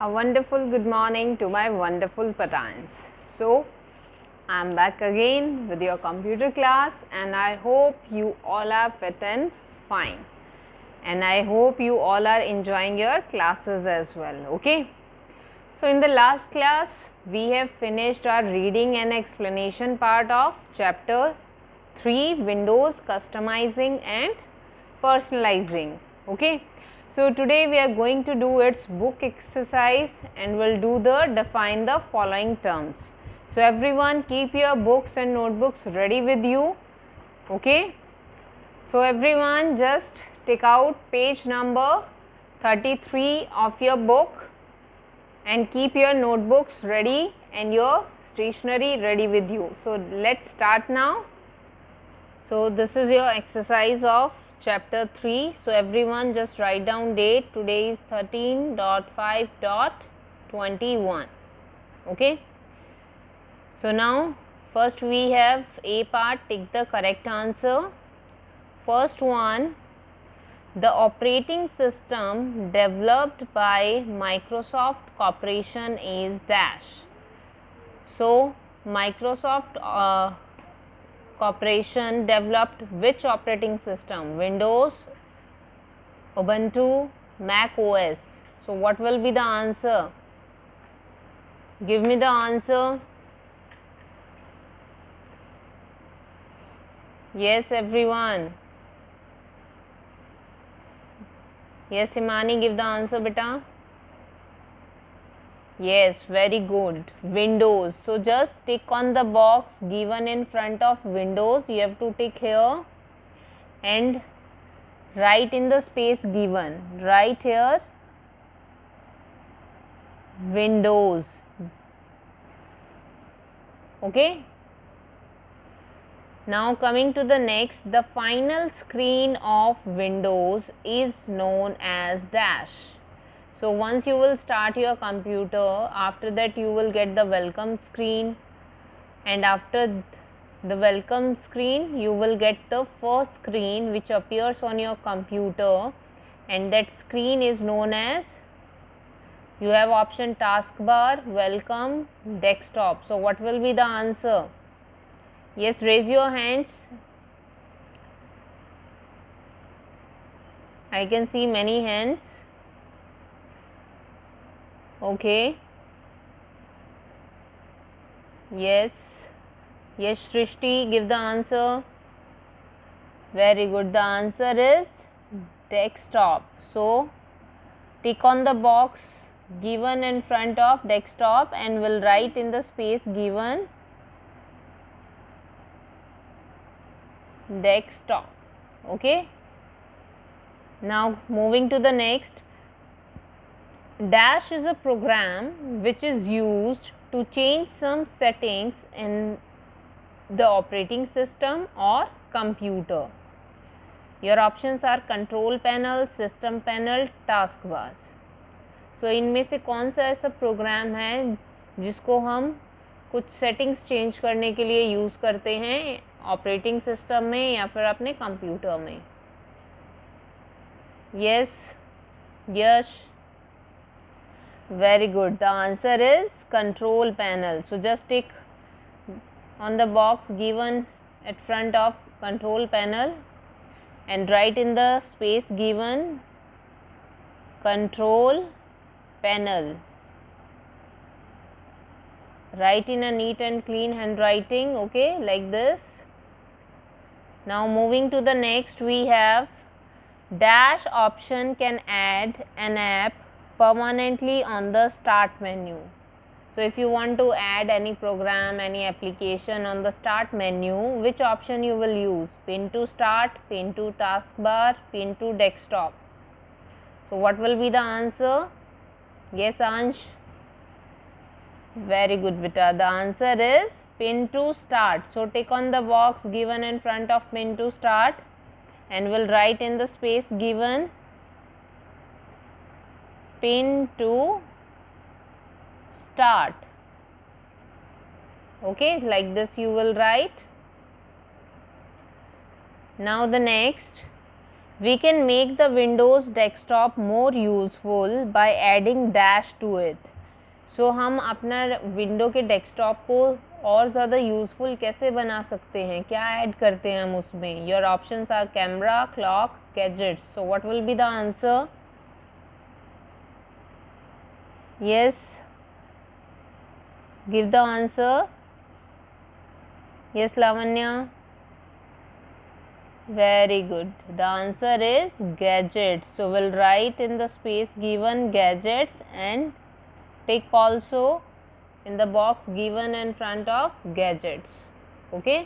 A wonderful good morning to my wonderful Patans. So, I'm back again with your computer class, and I hope you all are fit and fine. And I hope you all are enjoying your classes as well. Okay. So, in the last class, we have finished our reading and explanation part of chapter 3, Windows Customizing and Personalizing. Okay. So today we are going to do its book exercise and we'll do the define the following terms. So everyone keep your books and notebooks ready with you. Okay. So everyone just take out page number 33 of your book and keep your notebooks ready and your stationery ready with you. So let's start now. So this is your exercise of chapter 3. So everyone just write down date. Today is 13.5.21. Okay. So now first we have A part, take the correct answer. First one, the operating system developed by Microsoft Corporation is dash. So Microsoft Corporation developed which operating system? Windows, Ubuntu, Mac OS. So what will be the answer? Give me the answer. Yes, everyone. Yes, Imani, give the answer, beta. Yes, very good. Windows. So just tick on the box given in front of Windows. You have to tick here and write in the space given. Right here Windows. Okay. Now coming to the next, the final screen of Windows is known as dash. So once you will start your computer, after that you will get the welcome screen, and after the welcome screen you will get the first screen which appears on your computer, and that screen is known as, you have option taskbar, welcome, desktop. So what will be the answer? Yes, raise your hands. I can see many hands. Okay. Yes. Yes, Srishti, give the answer. Very good. The answer is desktop. So tick on the box given in front of desktop and will write in the space given desktop. Okay. Now moving to the next. Dash is a program which is used to change some settings in the operating system or computer. Your options are control panel, system panel, taskbar. So इनमें से कौन सा ऐसा programme है जिसको हम कुछ settings change करने के लिए यूज़ करते हैं ऑपरेटिंग सिस्टम में या फिर अपने कंप्यूटर में? Yes, Yash, very good. The answer is control panel. So just tick on the box given at front of control panel and write in the space given control panel. Write in a neat and clean handwriting, okay, like this. Now moving to the next, we have dash option can add an app permanently on the start menu. So if you want to add any program, any application on the start menu, which option you will use? Pin to start, pin to taskbar, pin to desktop. So what will be the answer? Yes, Ansh. Very good, beta. The answer is pin to start. So tick on the box given in front of pin to start and will write in the space given pin to start. Okay, like this you will write. Now the next, We can make the Windows desktop more useful by adding dash to it. So हम अपना window के desktop को और ज़्यादा useful कैसे बना सकते हैं, क्या ऐड करते हैं हम उसमें. Your options are camera, clock, gadgets. So what will be the answer? Yes, give the answer. Yes Lavanya, very good. The answer is gadgets. So we'll write in the space given gadgets and tick also in the box given in front of gadgets. Okay,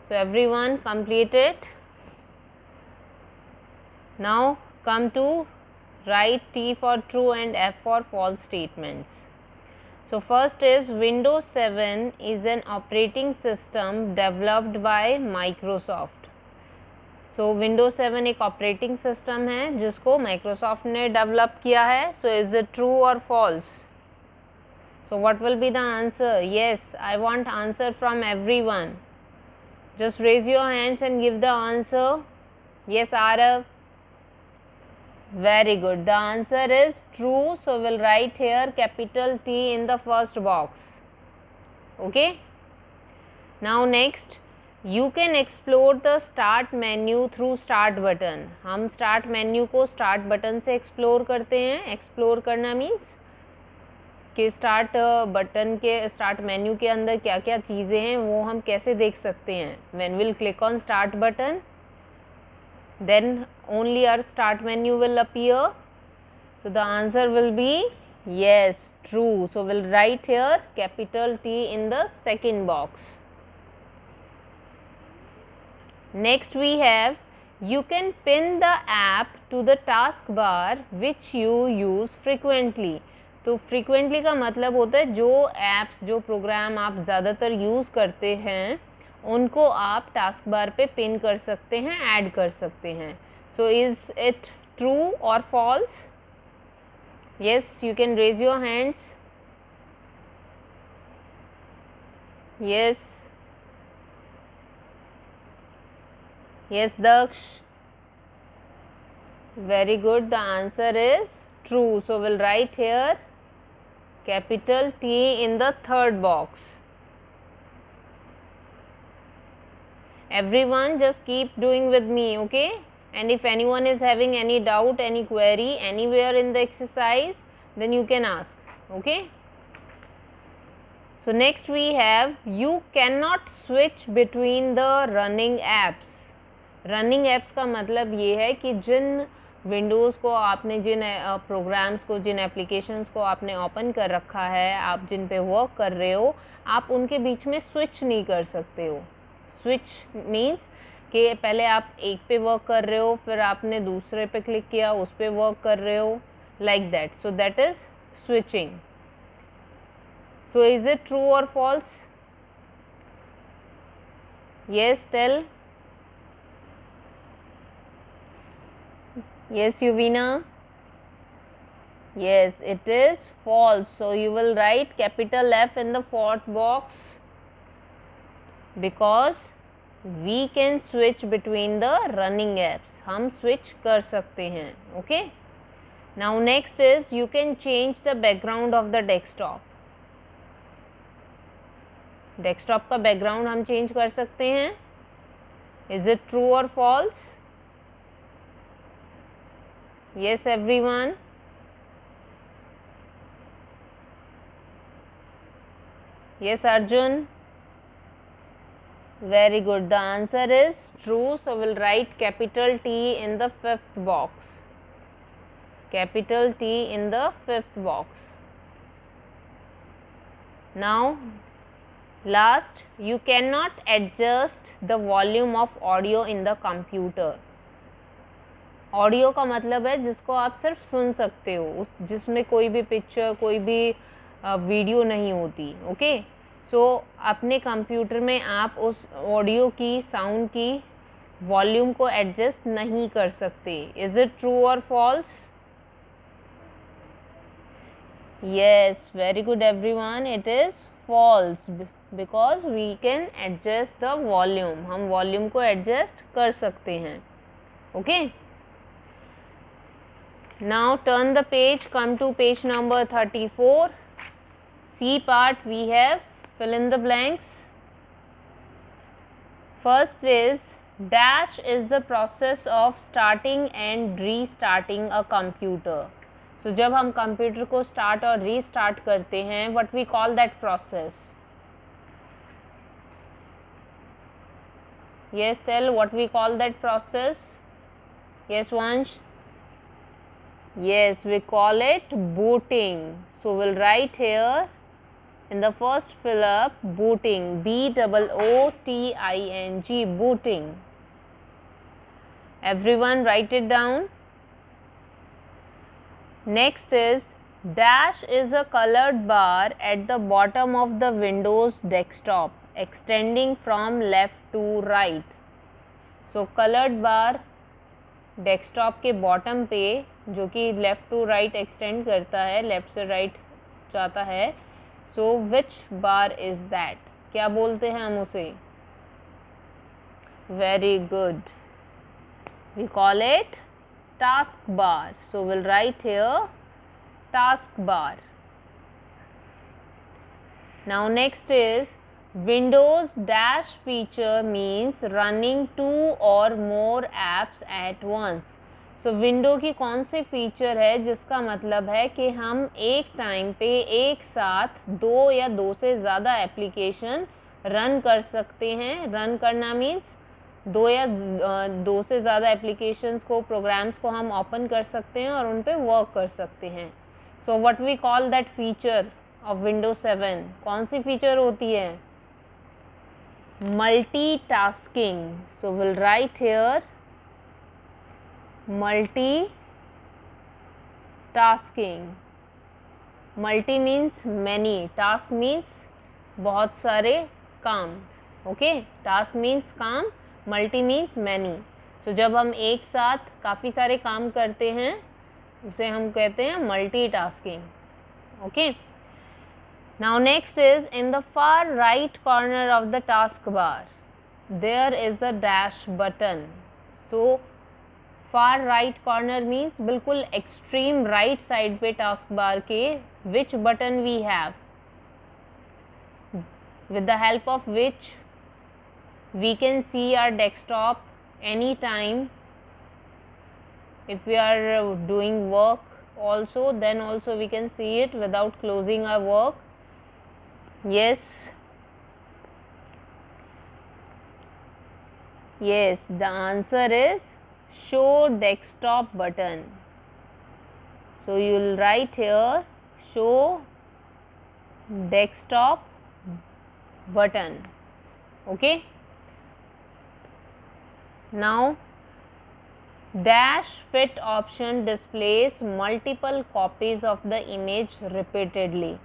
so everyone complete it. Now come to write T for true and F for false statements. So first is Windows 7 is an operating system developed by Microsoft. So Windows 7 एक operating system है जिसको Microsoft ने develop किया है. So is it true और false? So what will be the answer? Yes, I want answer from everyone. Just raise your hands and give the answer. Yes Aarav, very good. The answer is true. So will write here capital T in the first box. Okay, now next, You can explore the start menu through start button. हम start menu को start button से explore करते हैं. explore करना means कि start button के start menu के अंदर क्या क्या चीज़ें हैं वो हम कैसे देख सकते हैं. When we'll click on start button, then only our start menu will appear. So the answer will be yes, true. So we'll write here capital T in the second box. Next we have, you can pin the app to the taskbar which you use frequently. तो frequently का मतलब होता है जो apps, जो programme आप ज़्यादातर use करते हैं उनको आप टास्क बार पे पिन कर सकते हैं, ऐड कर सकते हैं. सो इज़ इट ट्रू और false? Yes, you can raise your hands. Yes, yes Daksh, very good. The answer is true. So we'll write here capital T in the third box. Everyone just keep doing with me, okay? And if anyone is having any doubt, any query anywhere in the exercise, then you can ask, okay? So next we have, you cannot switch between the running apps. Running apps का मतलब ये है कि जिन Windows को आपने, जिन programmes को, जिन applications को आपने ओपन कर रखा है, आप जिन पे वर्क कर रहे हो, आप उनके बीच में स्विच नहीं कर सकते हो. स्विच मीन्स कि पहले आप एक पे वर्क कर रहे हो, फिर आपने दूसरे पे क्लिक किया, उस पे वर्क कर रहे हो, like that. So that is switching. So is it true और false? Yes, tell. Yes, Yuvina. Yes, it is false. So you will write capital F in the fourth box because we can switch between the running apps. हम switch कर सकते हैं. Okay. Now next is, you can change the background of the desktop. Desktop का background हम change कर सकते हैं. Is it true or false? Yes, everyone. Yes, Arjun. Very good. The answer is true. So we'll write capital T in the fifth box. Capital T in the fifth box. Now, last, you cannot adjust the volume of audio in the computer. Audio का मतलब है जिसको आप सिर्फ सुन सकते हो, उस जिसमें कोई भी पिक्चर, कोई भी वीडियो नहीं होती. ओके, सो अपने कंप्यूटर में आप उस ऑडियो की, साउंड की वॉल्यूम को एडजस्ट नहीं कर सकते. इज इट ट्रू और false? Yes, very good everyone. It is false because we can adjust the volume. हम वॉल्यूम को एडजस्ट कर सकते हैं. Okay, Now turn the page, come to page number 34. C part we have fill in the blanks. First is dash is the process of starting and restarting a computer. So जब हम computer को start और restart करते हैं, what we call that process? Yes, tell what we call that process. Yes, Vansh. Yes, we call it booting. So we'll write here in the first fill up booting, B-O-O-T-I-N-G, booting. Everyone write it down. Next is dash is a colored bar at the bottom of the Windows desktop extending from left to right. So colored bar desktop के bottom पे जो कि left to right extend करता है, left से write जाता है. So which bar is that? क्या बोलते हैं हम उसे? Very good, we call it task bar. So will write here task bar. Now next is Windows dash feature means running 2 or more apps at once. So window की कौन सी feature है जिसका मतलब है कि हम एक टाइम पे एक साथ 2 या 2 से ज़्यादा एप्लीकेशन रन कर सकते हैं. रन करना मीन्स 2 या 2 से ज़्यादा एप्लीकेशंस को, प्रोग्राम्स को हम ओपन कर सकते हैं और उन पे वर्क कर सकते हैं. So what we call that feature of Windows 7? कौन सी फीचर होती है? Multitasking. So we'll write here multitasking. Multi means many, task means बहुत सारे काम. Okay, task means काम, multi means many. So जब हम एक साथ काफ़ी सारे काम करते हैं उसे हम कहते हैं multitasking. Okay. Now next is in the far right corner of the taskbar there is the dash button. So far right corner means बिल्कुल extreme right side पे taskbar के which button we have, with the help of which we can see our desktop anytime if we are doing work also, then also we can see it without closing our work. Yes, yes, the answer is show desktop button. So you will write here show desktop button. Okay. Now dash fit option displays multiple copies of the image repeatedly.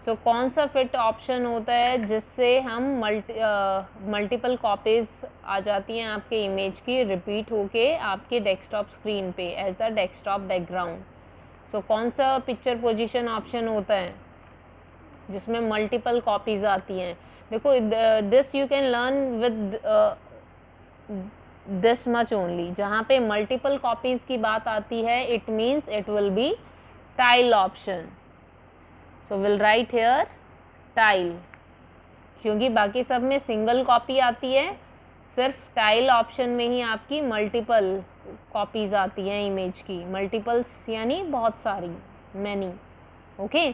So कौन सा fit option होता है जिससे हम multiple copies आ जाती हैं आपके image की, रिपीट होके आपके डेस्कटॉप स्क्रीन पे एज अ डेस्कटॉप बैकग्राउंड. सो कौन सा पिक्चर पोजीशन ऑप्शन होता है जिसमें मल्टीपल कॉपीज़ आती हैं? देखो this you can learn with this much only. जहाँ पे मल्टीपल कॉपीज़ की बात आती है it means it will be tile option. So will write here tile, क्योंकि बाकी सब में सिंगल कॉपी आती है, सिर्फ टाइल ऑप्शन में ही आपकी मल्टीपल कॉपीज़ आती हैं इमेज की. मल्टीपल्स यानी बहुत सारी, many. Okay,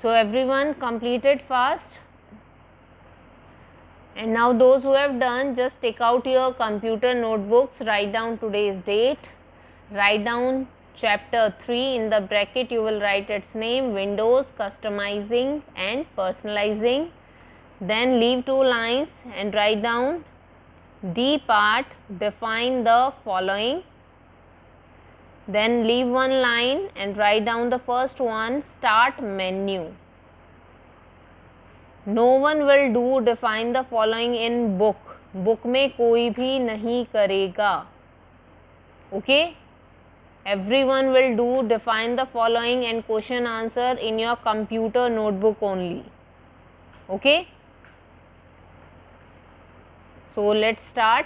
so everyone completed fast. And now those who have done, just take out your computer notebooks, write down today's date, write down chapter 3, in the bracket you will write its name, Windows, customizing and personalizing. Then leave 2 lines and write down D part, define the following. Then leave 1 line and write down the first one, start menu. No one will do define the following in book. Book में कोई भी नहीं करेगा. Okay? Everyone will do define the following and question answer in your computer notebook only. Okay? So let's start.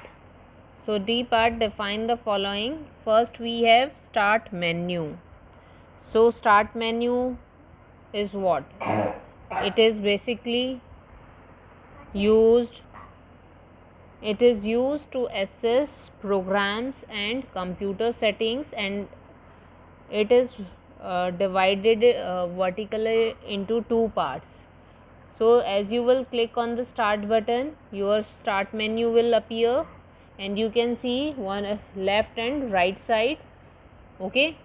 So D part, define the following. First we have start menu. So start menu is what? It is basically used to access programs and computer settings, and it is divided vertically into two parts. So as you will click on the start button, your start menu will appear, and you can see one left and right side. Okay,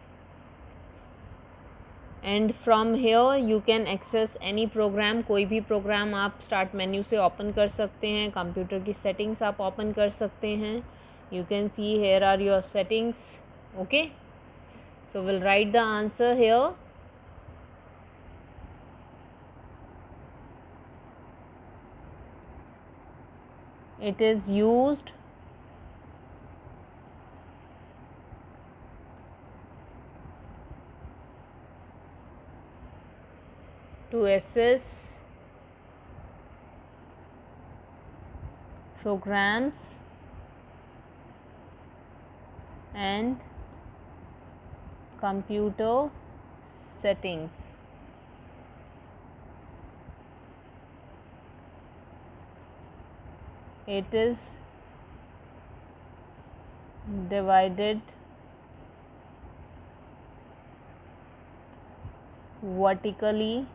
and from here you can access any program. कोई भी programme आप start menu से open कर सकते हैं. Computer की settings आप open कर सकते हैं. You can see here are your settings. Okay, so will write the answer here. It is used to access programs and computer settings. It is divided vertically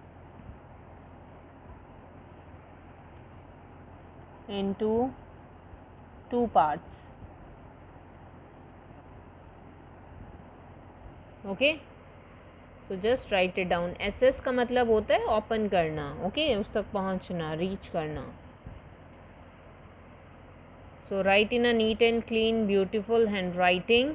into two parts. Okay, so just write it down. SS का मतलब होता है open करना. Okay, उस तक पहुंचना, reach करना. So write in a neat and clean, beautiful handwriting.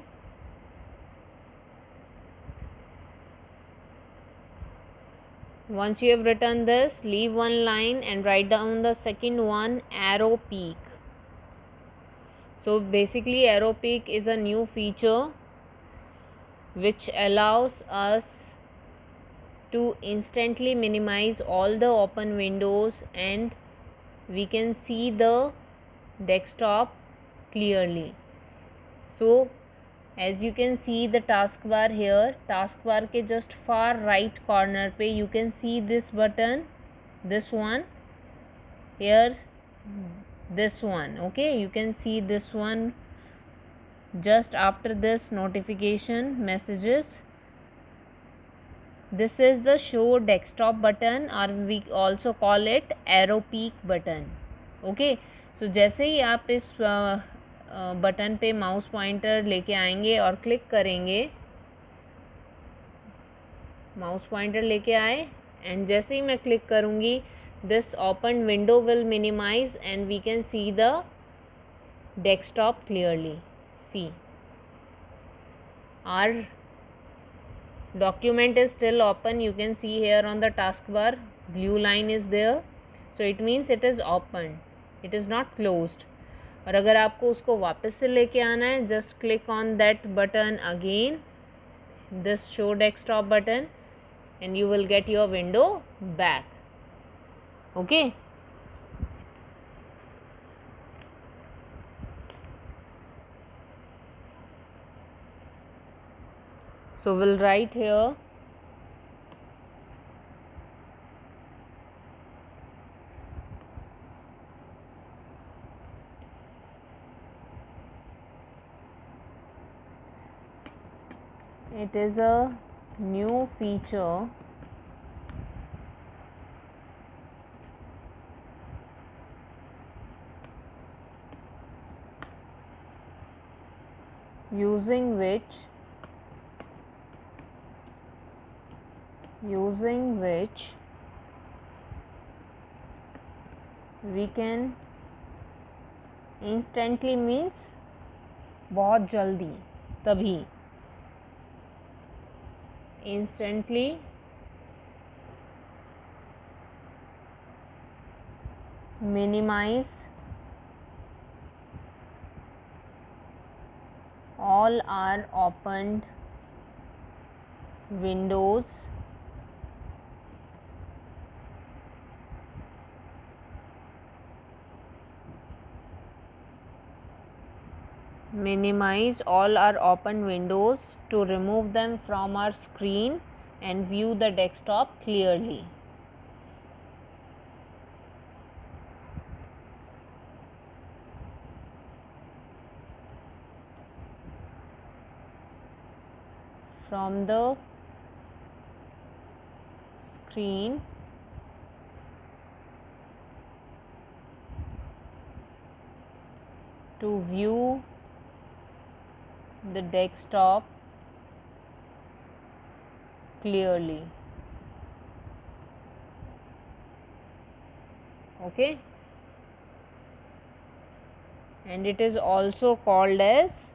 Once you have written this, leave one line and write down the second one, arrow peak. So basically arrow peak is a new feature which allows us to instantly minimize all the open windows, and we can see the desktop clearly. So as you can see the taskbar here, taskbar के just far right corner पे you can see this button, this one here, this one. Okay, you can see this one just after this notification messages. This is the show desktop button, or we also call it arrow peak button. Okay, so जैसे ही आप इस button पे mouse pointer लेके आएंगे और click करेंगे, mouse pointer लेके आए एंड जैसे ही मैं क्लिक करूँगी, this open window will minimize and we can see the desktop clearly. See, our document is still open. You can see here on the taskbar blue line is there, so it means it is open, it is not closed. और अगर आपको उसको वापस से लेके आना है, just click on that button again, this show desktop button, and you will get your window back. Okay, so we'll write here it is a new feature using which we can instantly means बहुत जल्दी, तभी, instantly minimize all our opened windows minimize all our open windows to remove them from our screen and view the desktop clearly. From the screen, to view the desktop clearly. Okay, and it is also called as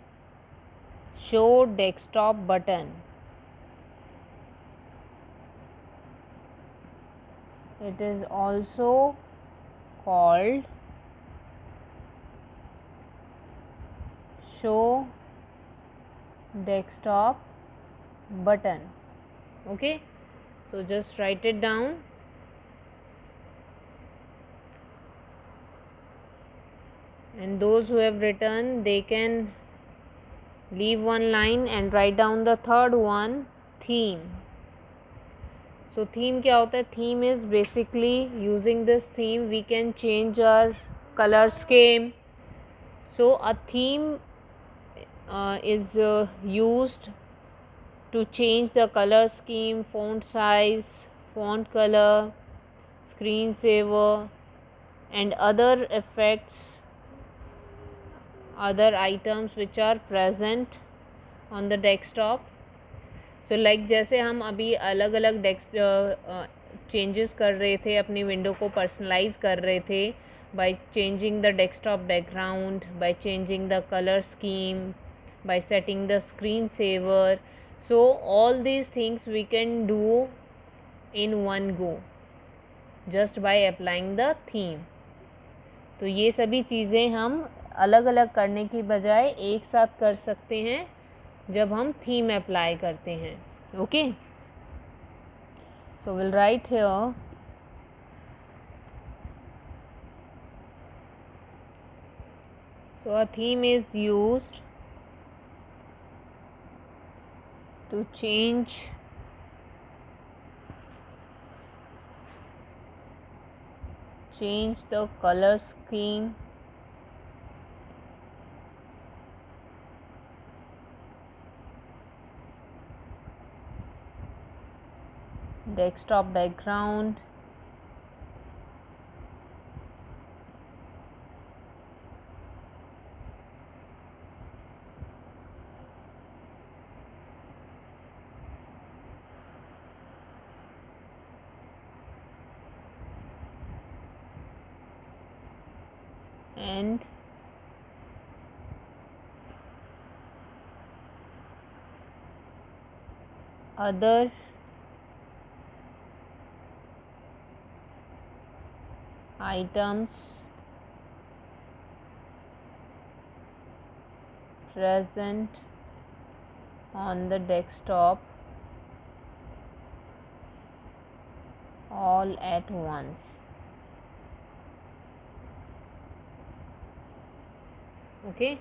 show desktop button. It is also called show desktop button. Okay, so just write it down. And those who have written, they can leave one line and write down the third one, theme. So theme क्या होता है? Theme is basically using this theme we can change our color scheme. So a theme is used to change the color scheme, font size, font color, screensaver, and other effects, other items which are present on the desktop. So like जैसे हम अभी अलग अलग changes कर रहे थे, अपनी window को पर्सनलाइज कर रहे थे by changing the desktop background, by changing the color scheme, by setting the screensaver. So all these things we can do in one go just by applying the theme. तो ये सभी चीज़ें हम अलग अलग करने की बजाय एक साथ कर सकते हैं जब हम थीम अप्लाई करते हैं. Okay, so will write here so a theme is used to change the color scheme, desktop background, and other items present on the desktop all at once. Okay,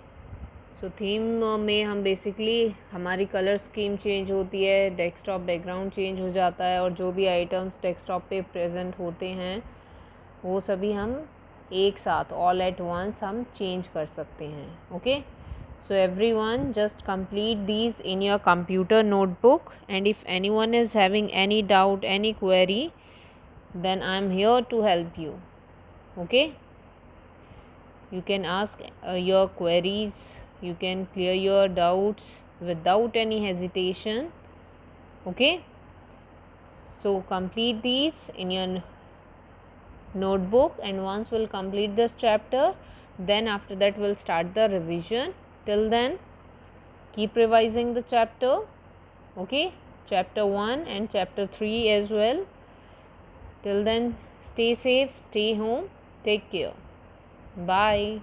so theme में हम basically हमारी colour scheme change होती है, desktop background change हो जाता है, और जो भी आइटम्स डेस्कटॉप पे प्रेजेंट होते हैं वो सभी हम एक साथ ऑल एट वंस हम चेंज कर सकते हैं. Okay, so everyone just complete these in your computer notebook, and if anyone is having any doubt, any query, then I am here to help you. Okay, you can ask your queries, you can clear your doubts without any hesitation. Okay, so complete these in your notebook, and once we'll complete this chapter, then after that we'll start the revision. Till then, keep revising the chapter. Okay, chapter 1 and chapter 3 as well. Till then, stay safe, stay home, take care. Bye.